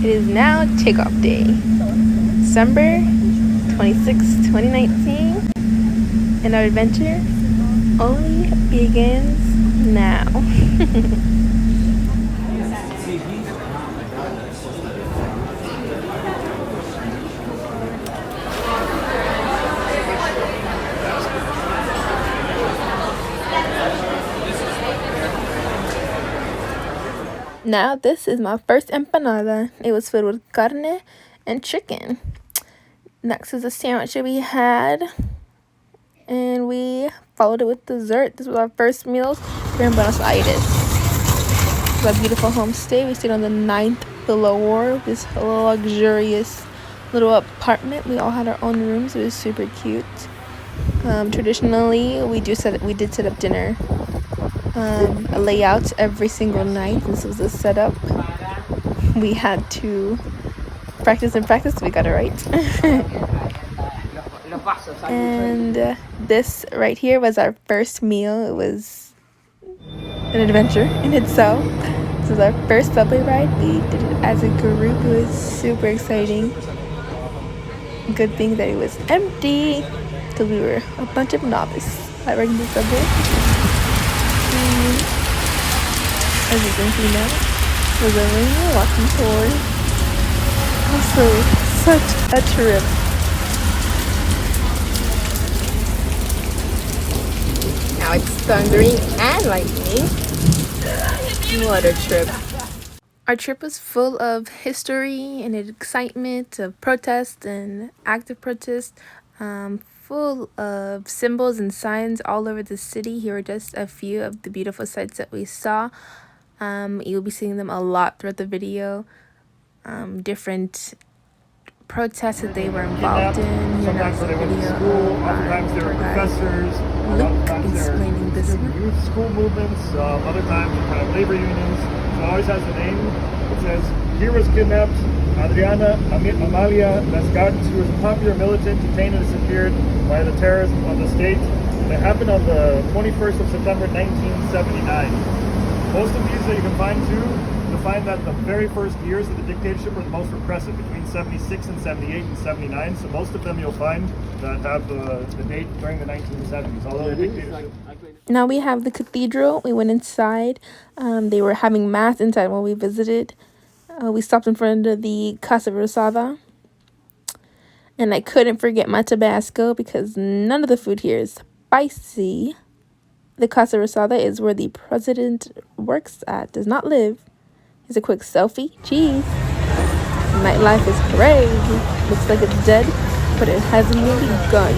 It is now takeoff day, December 26, 2019, and our adventure only begins now. Now, this is my first empanada. It was filled with carne and chicken. Next is a sandwich that we had, and we followed it with dessert. This was our first meals here in Buenos Aires. This was a beautiful homestay. We stayed on the 9th floor, this luxurious little apartment. We all had our own rooms. It was super cute. Traditionally, we did set up dinner, a layout every single night. This was a setup. We had to practice and practice. We got it right. And this right here was our first meal. It was an adventure in itself. This was our first subway ride. We did it as a group. It was super exciting. Good thing that it was empty because we were a bunch of novices at riding the subway. As you can see now, was a rainy walking tour. Also, such a trip. Now it's thundering and lightning. What a trip. Our trip was full of history and excitement, of protest and active protest, full of symbols and signs all over the city. Here are just a few of the beautiful sights that we saw. You'll be seeing them a lot throughout the video. Different protests that they were involved in. Sometimes they went to school, oftentimes they were professors, a lot of times they're youth school movements, other times they're kind of labor unions. So it always has a name. It says, here was kidnapped Adriana Amalia Descartes, who was a popular militant detained and disappeared by the terrorists of the state. It happened on the 21st of September 1979. Most of these that you can find too, you'll find that the very first years of the dictatorship were the most repressive, between 76 and 78 and 79. So most of them you'll find that have the date during the 1970s, although the dictatorship. Now we have the cathedral. We went inside. They were having mass inside when we visited. We stopped in front of the Casa Rosada. And I couldn't forget my Tabasco because none of the food here is spicy. The Casa Rosada is where the president works at, does not live. Here's a quick selfie. Cheese. Nightlife is crazy. Looks like it's dead, but it hasn't really begun.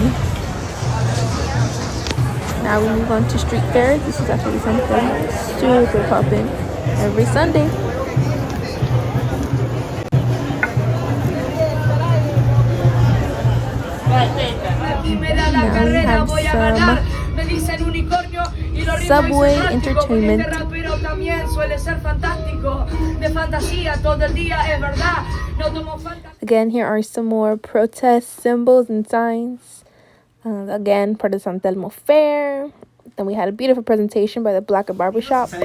Now we move on to street fairs. This is actually something super poppin' every Sunday. Now we have some subway entertainment. Again, here are some more protest symbols and signs. Again, part of the San Telmo Fair. Then we had a beautiful presentation by the Black Barbershop. So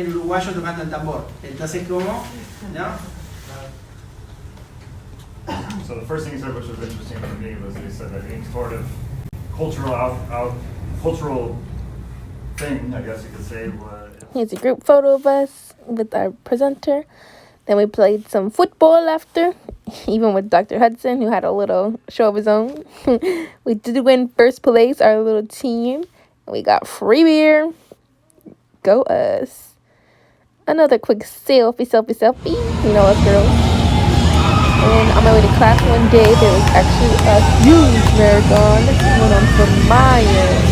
the first thing he said, which was interesting for me, was he said that any sort of cultural thing, I guess you could say, was... Here's a group photo of us with our presenter. Then we played some football after, even with Dr. Hudson, who had a little show of his own. We did win first place, our little team. We got free beer. Go us. Another quick selfie. You know us girls. And on my way to class one day, there was actually a huge marathon that went on for miles.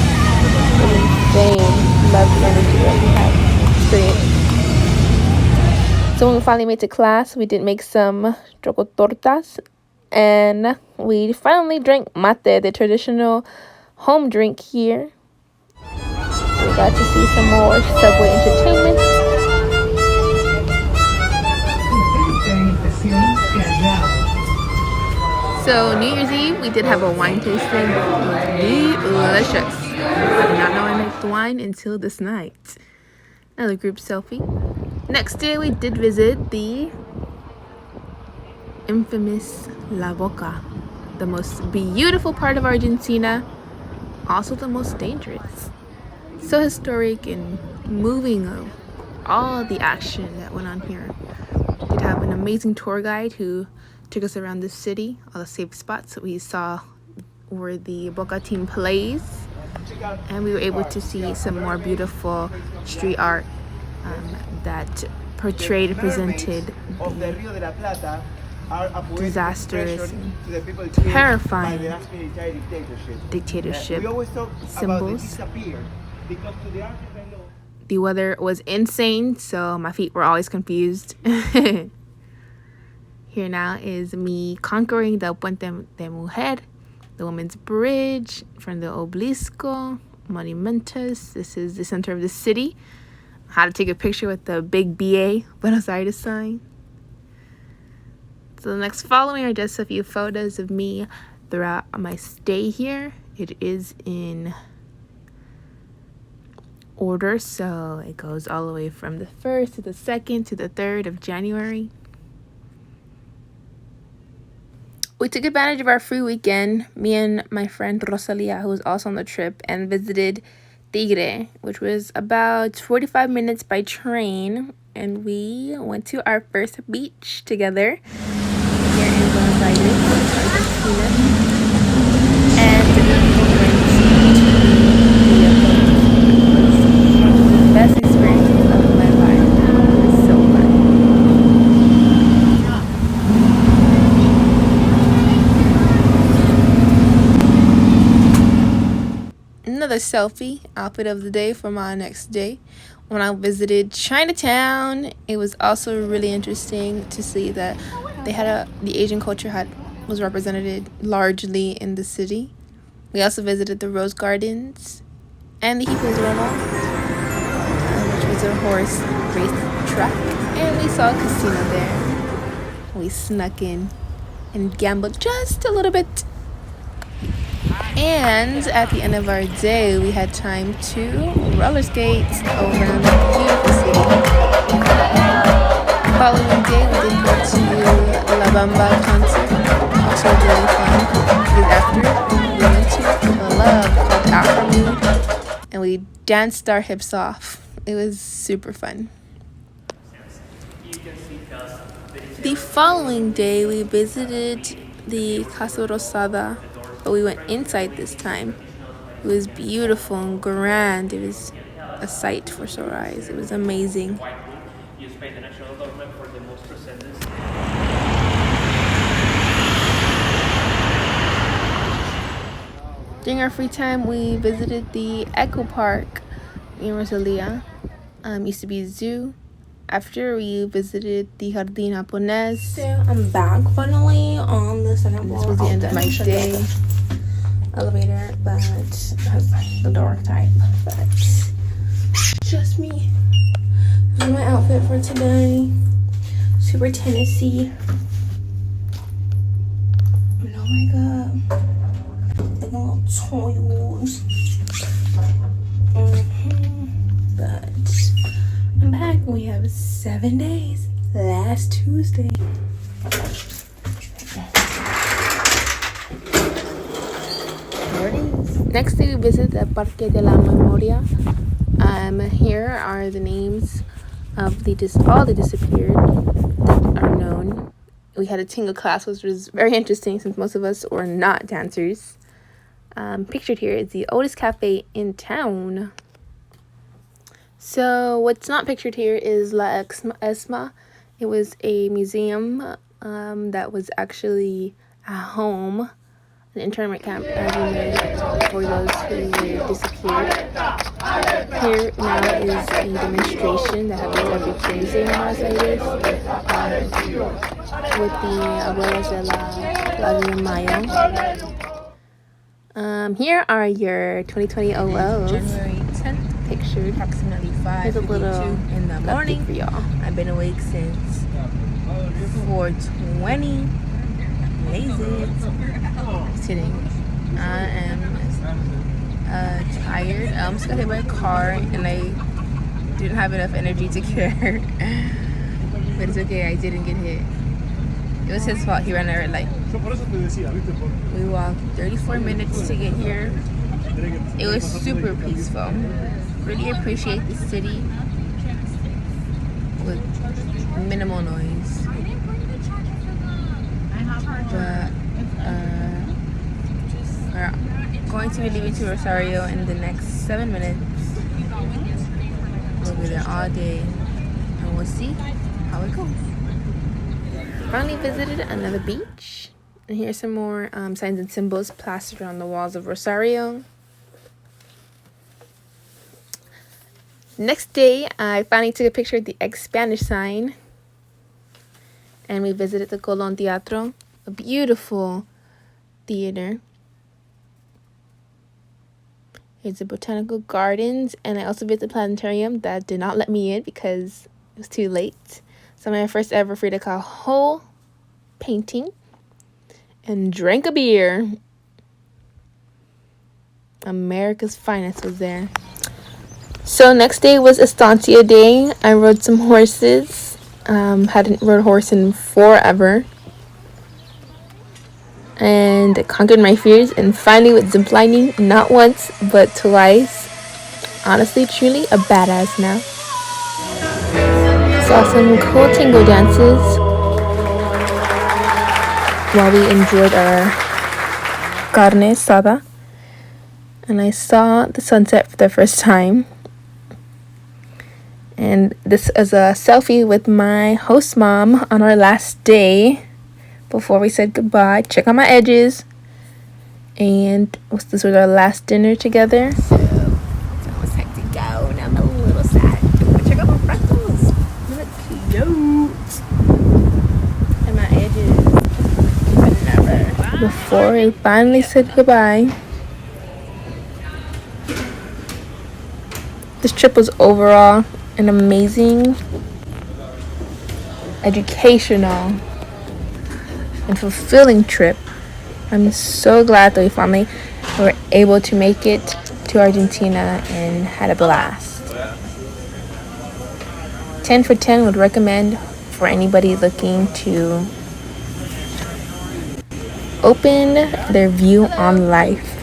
It was insane. Love the energy that we had experienced. So when we finally made it to class, we did make some choco tortas. And we finally drank mate, the traditional home drink here. We got to see some more subway entertainment. So New Year's Eve, we did have a wine tasting. It was delicious. I did not know I liked wine until this night. Another group selfie. Next day, we did visit the infamous La Boca, the most beautiful part of Argentina, also the most dangerous. So historic and moving of all the action that went on here. We did have an amazing tour guide who took us around the city, all the safe spots that we saw where the Boca team plays, and we were able to see some more beautiful street art that portrayed and presented the disastrous and terrifying dictatorship symbols. The weather was insane, so my feet were always confused. Here now is me conquering the Puente de Mujer, the Women's Bridge from the Obelisco Monumentos. This is the center of the city. How to take a picture with the big BA, Buenos Aires sign. So the next following are just a few photos of me throughout my stay here. It is in order, so it goes all the way from the 1st to the 2nd to the 3rd of January. We took advantage of our free weekend, me and my friend Rosalia, who was also on the trip, and visited Tigre, which was about 45 minutes by train, and we went to our first beach together here in Buenos Aires, Argentina, and we went to the best experiences of my life. It was so fun. Another selfie outfit of the day for my next day. When I visited Chinatown, it was also really interesting to see that they had the Asian culture was represented largely in the city. We also visited the Rose Gardens and the Hippodromo, which was a horse race track, and we saw a casino there. We snuck in and gambled just a little bit. And at the end of our day, we had time to roller skate around the beautiful city. The following day, we did go to La Bamba concert, also really fun. Because after, we went to a club called Afro Mood, and we danced our hips off. It was super fun. The following day, we visited the Casa Rosada, but we went inside this time. It was beautiful and grand. It was a sight for sore eyes. It was amazing. During our free time, we visited the Echo Park in Rosalia. Used to be a zoo. After, we visited the Jardín Japonés. So I'm back finally on the second floor. This was the end of my day. Elevator, but has the dark type. But just me. This is my outfit for today. Super Tennessee. And oh my god, the little toys. But I'm back. We have 7 days. Last Tuesday. Next day, we visit the Parque de la Memoria. Here are the names of all the disappeared that are known. We had a tango class, which was very interesting since most of us were not dancers. Pictured here is the oldest cafe in town. So what's not pictured here is La Esma. It was a museum that was actually a home, an internment camp for those who disappeared. Here now is a demonstration that happens every Thursday in Buenos Aires with the abuelas de la Villa Mayo. Here are your 2020 OLs. January 10th, pictured. approximately Here's a little 5:52 in the morning for y'all. I've been awake since 4:20. Lazy. Sitting. I am tired. I almost got hit by a car and I didn't have enough energy to care. But it's okay, I didn't get hit. It was his fault. He ran a red light. We walked 34 minutes to get here. It was super peaceful. Really appreciate the city with minimal noise. But we're going to be leaving to Rosario in the next 7 minutes. We'll be there all day, and we'll see how it goes. Finally visited another beach, and here's some more signs and symbols plastered on the walls of Rosario. Next day, I finally took a picture of the ex-Spanish sign, and we visited the Colón Teatro, a beautiful theater. Here's the botanical gardens, and I also visited the planetarium that did not let me in because it was too late. So my first ever Frida Kahlo painting, and drank a beer. America's finest was there. So next day was Estancia Day. I rode some horses. Hadn't rode a horse in forever. And I conquered my fears, and finally with ziplining, not once but twice. Honestly, truly a badass now. Saw some cool tango dances while we enjoyed our carne asada. And I saw the sunset for the first time. And this is a selfie with my host mom on our last day before we said goodbye. Check out my edges. And this was our last dinner together. So it's almost time to go, and I'm a little sad. But check out my freckles. They look cute. And my edges. Before we finally said goodbye. This trip was overall an amazing, educational, and fulfilling trip. I'm so glad that we finally were able to make it to Argentina and had a blast. 10 for 10 would recommend for anybody looking to open their view on life.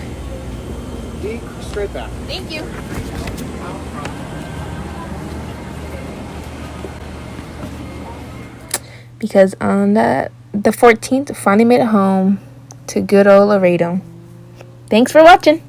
Straight back. Thank you. Because on the 14th, finally made it home to good old Laredo. Thanks for watching.